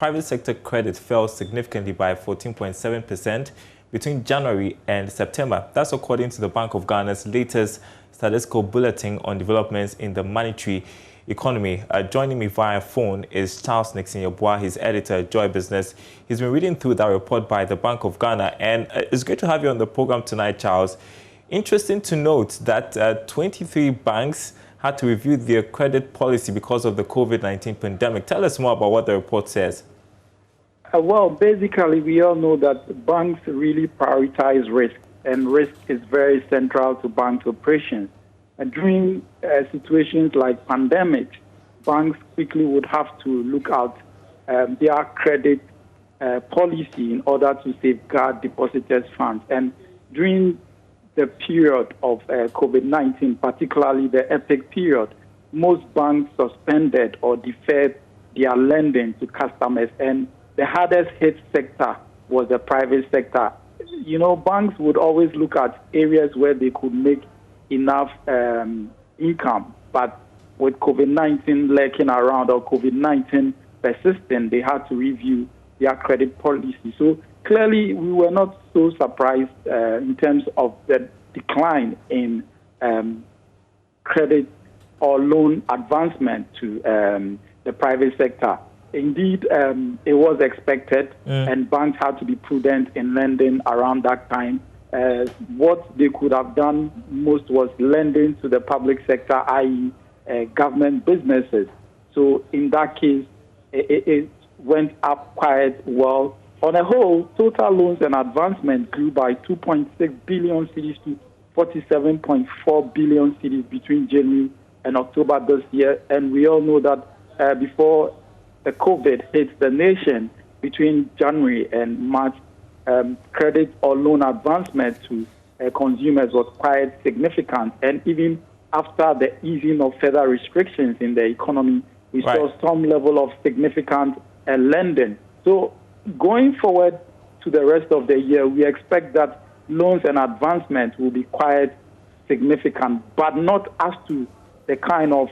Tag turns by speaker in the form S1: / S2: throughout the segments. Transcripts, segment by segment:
S1: Private sector credit fell significantly by 14.7% between January and September. That's according to the Bank of Ghana's latest statistical bulletin on developments in the monetary economy. Joining me via phone is Charles Nixon-Yeboah, his editor at Joy Business. He's been reading through that report by the Bank of Ghana, and it's great to have you on the program tonight, Charles. Interesting to note that 23 banks had to review their credit policy because of the COVID-19 pandemic. Tell us more about what the report says.
S2: Well, basically, we all know that banks really prioritize risk, and risk is very central to bank operations. And during situations like pandemics, banks quickly would have to look at their credit policy in order to safeguard depositors' funds. And during the period of COVID-19, particularly the epic period, most banks suspended or deferred their lending to customers, and the hardest hit sector was the private sector. You know, banks would always look at areas where they could make enough income, but with COVID-19 lurking around or COVID-19 persisting, they had to review their credit policy. So clearly, we were not so surprised in terms of the decline in credit or loan advancement to the private sector. Indeed, it was expected, and banks had to be prudent in lending around that time. What they could have done most was lending to the public sector, i.e. government businesses. So in that case, it went up quite well. On a whole, total loans and advancement grew by 2.6 billion cedis to 47.4 billion cedis between January and October this year. And we all know that before the COVID hit the nation, between January and March, credit or loan advancement to consumers was quite significant. And even after the easing of further restrictions in the economy, we saw some level of significant lending. So going forward to the rest of the year, we expect that loans and advancement will be quite significant, but not as to the kind of,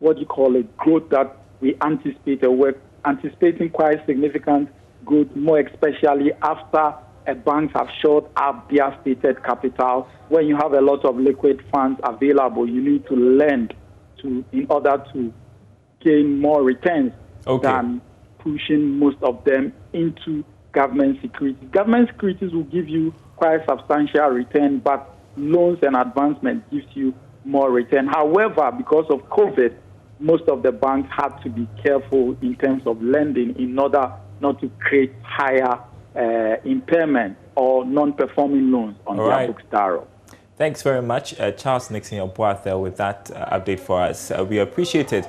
S2: growth that we anticipated. We're anticipating quite significant growth, more especially after banks have shored up their stated capital. When you have a lot of liquid funds available, you need to lend in order to gain more returns than pushing most of them into government securities. Government securities will give you quite substantial return, but loans and advancement gives you more return. However, because of COVID, most of the banks had to be careful in terms of lending in order not to create higher impairment or non-performing loans on their books. Darrell.
S1: Thanks very much, Charles Nixon-Yeboah, with that update for us. We appreciate it.